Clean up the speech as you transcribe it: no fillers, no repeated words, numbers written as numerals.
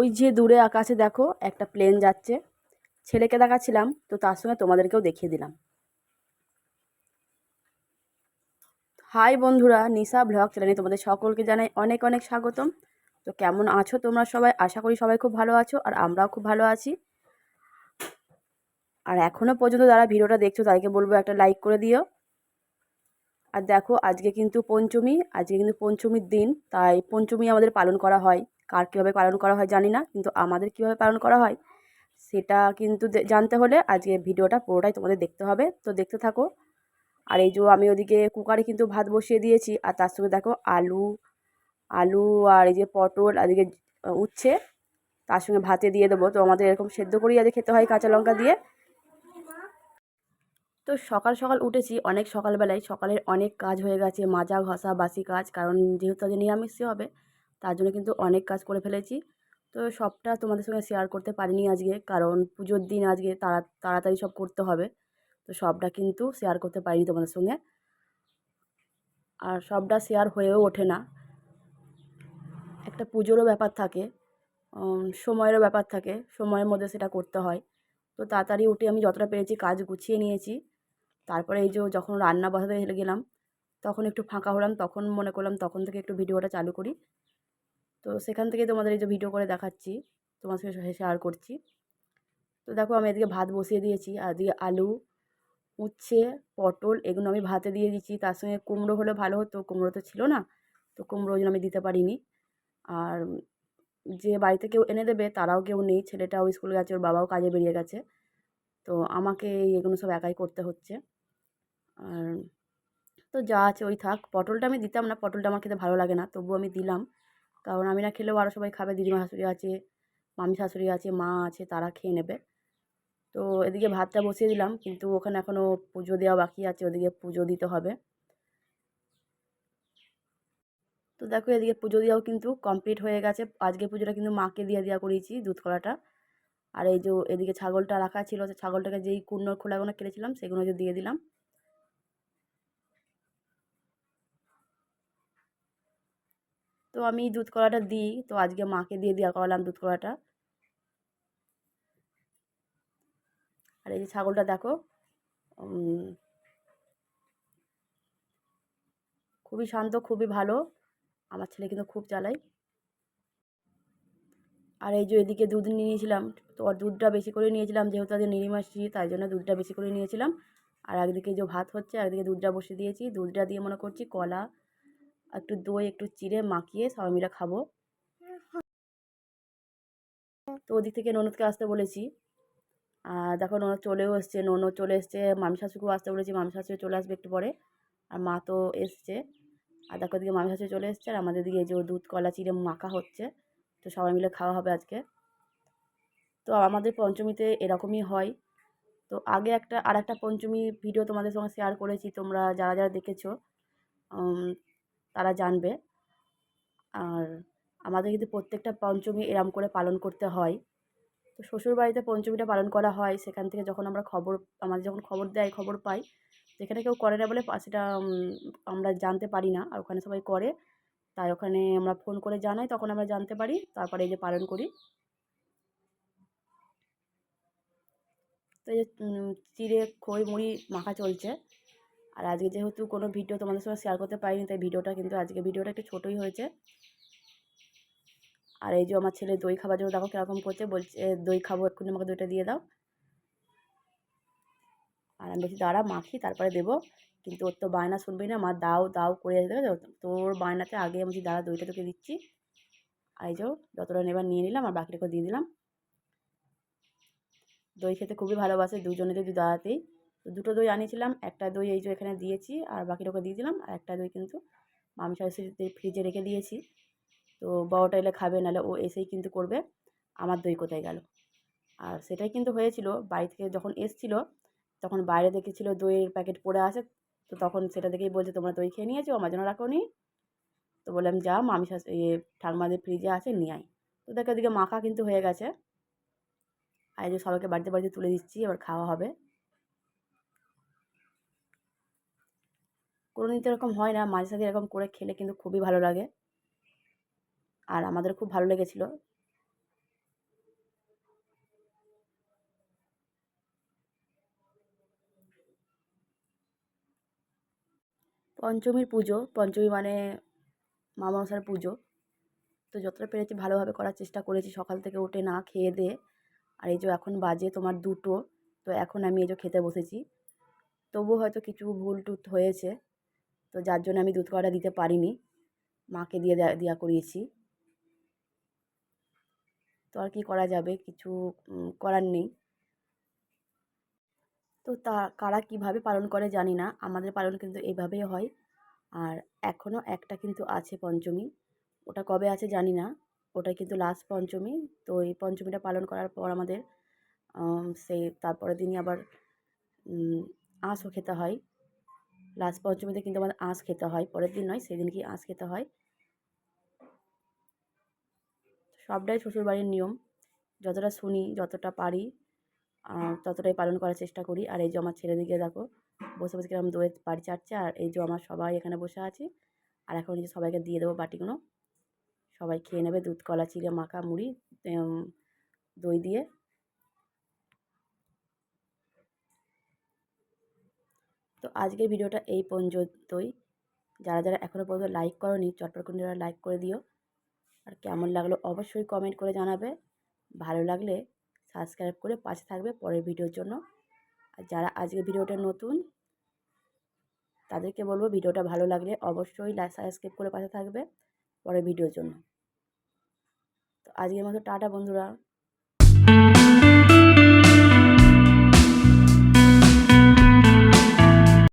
ওই যে দূরে আকাশে দেখো একটা প্লেন যাচ্ছে। ছেলেকে দেখাচ্ছিলাম, তো তার সঙ্গে তোমাদেরকেও দেখিয়ে দিলাম। হাই বন্ধুরা, নিশা ব্লগ চ্যানেলে তোমাদের সকলকে জানাই অনেক অনেক স্বাগতম। তো কেমন আছো তোমরা সবাই? আশা করি সবাই খুব ভালো আছো, আর আমরাও খুব ভালো আছি। আর এখনও পর্যন্ত যারা ভিডিওটা দেখছো তাদেরকে বলবো একটা লাইক করে দিও। আর দেখো আজকে কিন্তু পঞ্চমী, আজকে কিন্তু পঞ্চমীর দিন, তাই পঞ্চমী আমাদের পালন করা হয়। কার কীভাবে পালন করা হয় জানি না, কিন্তু আমাদের কীভাবে পালন করা হয় সেটা কিন্তু জানতে হলে আজকে ভিডিওটা পুরোটাই তোমাদের দেখতে হবে। তো দেখতে থাকো। আর এই যে আমি ওদিকে কুকারে কিন্তু ভাত বসিয়ে দিয়েছি, আর তার সঙ্গে দেখো আলু আলু আর এই যে পটল আর এদিকে উচ্ছে তার সঙ্গে ভাতে দিয়ে দেবো। তো আমাদের এরকম সেদ্ধ করেই আজকে খেতে হয় কাঁচা লঙ্কা দিয়ে। তো সকাল সকাল উঠেছি, অনেক সকালবেলায়, সকালের অনেক কাজ হয়ে গেছে, মাজা ঘষা বাসি কাজ, কারণ যেহেতু আজকে নিরামিষই হবে তার জন্য কিন্তু অনেক কাজ করে ফেলেছি। তো সবটা তোমাদের সঙ্গে শেয়ার করতে পারিনি আজকে, কারণ পুজোর দিন আজকে তাড়াতাড়ি সব করতে হবে। তো সবটা কিন্তু শেয়ার করতে পারিনি তোমাদের সঙ্গে, আর সবটা শেয়ার হয়েও ওঠে না। একটা পুজোরও ব্যাপার থাকে, সময়েরও ব্যাপার থাকে, সময়ের মধ্যে সেটা করতে হয়। তো তাড়াতাড়ি উঠে আমি যতটা পেরেছি কাজ গুছিয়ে নিয়েছি। তারপরে এই যে যখন রান্না বসাতে গেলাম তখন একটু ফাঁকা হলাম, তখন মনে করলাম তখন থেকে একটু ভিডিওটা চালু করি। তো সেখান থেকে তোমাদের এই যে ভিডিও করে দেখাচ্ছি, তোমার সঙ্গে শেয়ার করছি। তো দেখো আমি এদিকে ভাত বসিয়ে দিয়েছি, আর এদিকে আলু, উচ্ছে, পটল এগুলো আমি ভাতে দিয়ে দিচ্ছি। তার সঙ্গে কুমড়ো হলে ভালো হতো, কুমড়ো তো ছিল না, তো কুমড়ো ওই জন্য আমি দিতে পারিনি। আর যে বাড়িতে কেউ এনে দেবে তারাও কেউ নেই, ছেলেটাও স্কুল গেছে, ওর বাবাও কাজে বেরিয়ে গেছে। তো আমাকে এগুলো সব একাই করতে হচ্ছে। আর তো যা আছে ওই থাক। পটলটা আমি দিতাম না, পটলটা আমার খেতে ভালো লাগে না, তবুও আমি দিলাম, কারণ আমি না খেলেও আরও সবাই খাবে। দিদিমা শাশুড়ি আছে, মামি শাশুড়ি আছে, মা আছে, তারা খেয়ে নেবে। তো এদিকে ভাতটা বসিয়ে দিলাম, কিন্তু ওখানে এখনও পুজো দেওয়া বাকি আছে, ওদিকে পুজো দিতে হবে। তো দেখো এদিকে পুজো দেওয়াও কিন্তু কমপ্লিট হয়ে গেছে। আজকে পুজোটা কিন্তু মাকে দিয়ে দেওয়া করিয়েছি দুধ কলাটা। আর এই যে এদিকে ছাগলটা রাখা ছিল, সে ছাগলটাকে যেই কুন্নর খোলাগুলো কেটেছিলাম সেগুলো যে দিয়ে দিলাম। তো আমি দুধ কলাটা দিই, তো আজকে মাকে দিয়ে দেওয়া করালাম দুধ কলাটা। আর এই যে ছাগলটা দেখো, খুবই শান্ত, খুবই ভালো। আমার ছেলে কিন্তু খুব চালায়। আর এই যে এদিকে দুধ নিয়ে নিয়েছিলাম, তো দুধটা বেশি করে নিয়েছিলাম, যেহেতু আজকে নিরামিষি তাই জন্য দুধটা বেশি করে নিয়েছিলাম। আর একদিকে যে ভাত হচ্ছে, একদিকে দুধটা বসিয়ে দিয়েছি। দুধটা দিয়ে মনে করছি কলা, একটু দই, একটু চিড়ে মাখিয়ে সবাই মিলে খাবো। তো ওদিক থেকে ননদকে আসতে বলেছি, আর দেখো ননদ চলেও এসছে, ননদ চলে এসছে। মামি শাশুড়িকেও আসতে বলেছি, মামি শাশুড়ি চলে আসবে একটু পরে। আর মা তো এসছে। আর দেখো দিকে মামি শাশুড়ি চলে এসছে, আর আমাদের দিকে যে দুধ কলা চিড়ে মাখা হচ্ছে। তো সবাই মিলে খাওয়া হবে আজকে। তো আমাদের পঞ্চমীতে এরকমই হয়। তো আগে আরেকটা পঞ্চমী ভিডিও তোমাদের সঙ্গে শেয়ার করেছি, তোমরা যারা যারা দেখেছো তারা জানবে। আর আমাদের কিন্তু প্রত্যেকটা পঞ্চমী এরম করে পালন করতে হয়। তো শ্বশুরবাড়িতে পঞ্চমীটা পালন করা হয়, সেখান থেকে যখন আমরা আমাদের যখন খবর দেয়, খবর পাই, যেখানে কেউ করে না বলে সেটা আমরা জানতে পারি না, আর ওখানে সবাই করে, তাই ওখানে আমরা ফোন করে জানাই, তখন আমরা জানতে পারি, তারপরে এই যে পালন করি। তো এই যে চিড়ে খই মুড়ি মাখা চলছে। আর আজকে যেহেতু কোনো ভিডিও তোমাদের সঙ্গে শেয়ার করতে পারিনি, তাই ভিডিওটা কিন্তু আজকে ভিডিওটা একটু ছোটোই হয়েছে। আর এই যে আমার ছেলে দই খাবার জন্য দেখো কীরকম করছে, বলছে দই খাবো, এক্ষুনি আমাকে দইটা দিয়ে দাও। আর আমি বলছি দাঁড়া মাখি তারপরে দেবো, কিন্তু ওর তো বায়না শুনবেই না, মা দাও দাও করে দেবে। তোর বায়নাতে আগে আমি বলছি দাঁড়া দইটা তোকে দিচ্ছি। আর এই যে যতটা নেবার নিয়ে নিলাম, আর বাকিটাকে দিয়ে দিলাম। দই খেতে খুবই ভালোবাসে দুজনেদের, দুই দাদাতেই। তো দুটো দই আনিয়েছিলাম, একটা দই এই যে এখানে দিয়েছি, আর বাকিটাকে দিয়ে দিলাম। আর একটা দই কিন্তু মামি শাশুড়িতে ফ্রিজে রেখে দিয়েছি। তো বড়টা এলে খাবে, নাহলে ও এসেই কিন্তু করবে আমার দই কোথায় গেল। আর সেটাই কিন্তু হয়েছিল, বাড়ি থেকে যখন এসছিল তখন বাইরে দেখেছিল দইয়ের প্যাকেট পড়ে আছে। তো তখন সেটা দেখেই বলছে তোমরা দই খেয়ে নিয়েছো, আমার জন্য রাখো নি। তো বললাম যা মামি ঠাকুমাদের ফ্রিজে আছে নিয়ে আয়। তো দেখো ওদিকে মাখা কিন্তু হয়ে গেছে। আর এই যে সবাইকে বাড়িতে বাড়িতে তুলে দিচ্ছি, এবার খাওয়া হবে। কোনো দিন তো এরকম হয় না, মাঝে সাঝে এরকম করে খেলে কিন্তু খুবই ভালো লাগে, আর আমাদের খুব ভালো লেগেছিলো। পঞ্চমীর পুজো, পঞ্চমী মানে মা মনসার পুজো। তো যতটা পেরেছি ভালোভাবে করার চেষ্টা করেছি, সকাল থেকে উঠে না খেয়ে দেয়ে। আর এই যে এখন বাজে তোমার 2টো, তো এখন আমি এই যে খেতে বসেছি। তবুও হয়তো কিছু ভুল টুল হয়েছে, তো যার জন্য আমি দুধ কড়াটা দিতে পারিনি, মাকে দিয়ে দেয়া করিয়েছি। তো আর কি করা যাবে, কিছু করার নেই। তো কারা কীভাবে পালন করে জানি না, আমাদের পালন কিন্তু এইভাবেই হয়। আর এখনও একটা কিন্তু আছে পঞ্চমী, ওটা কবে আছে জানি না, ওটা কিন্তু লাস্ট পঞ্চমী। তো এই পঞ্চমীটা পালন করার পর আমাদের সেই তারপরের দিনই আবার আঁশও খেতে হয়। লাস্ট পঞ্চমীতে কিন্তু আমাদের আঁশ খেতে হয়, পরের দিন নয়, সেদিনকেই আঁশ খেতে হয়। সবটাই শ্বশুরবাড়ির নিয়ম, যতটা শুনি, যতটা পারি ততটাই পালন করার চেষ্টা করি। আর এই যে আমার ছেলেদিকে দেখো বসে বসে কিরকম দইয়ের বাড়ি চাটছে, আর এই যে আমার সবাই এখানে বসে আছি। আর এখন এই যে সবাইকে দিয়ে দেবো বাটিগুলো, সবাই খেয়ে নেবে দুধ কলা চিড়ে মাখা মুড়ি দই দিয়ে। তো আজকের ভিডিওটা এই পর্যন্তই। যারা যারা এখনও পর্যন্ত লাইক করোনি, চটপট করে লাইক করে দিও। আর কেমন লাগলো অবশ্যই কমেন্ট করে জানাবে। ভালো লাগলে সাবস্ক্রাইব করে পাশে থাকবে পরের ভিডিওর জন্য। আর যারা আজকের ভিডিওটা নতুন, তাদেরকে বলবো ভিডিওটা ভালো লাগলে অবশ্যই সাবস্ক্রাইব করে পাশে থাকবে পরের ভিডিওর জন্য। তো আজকের মতো টাটা বন্ধুরা।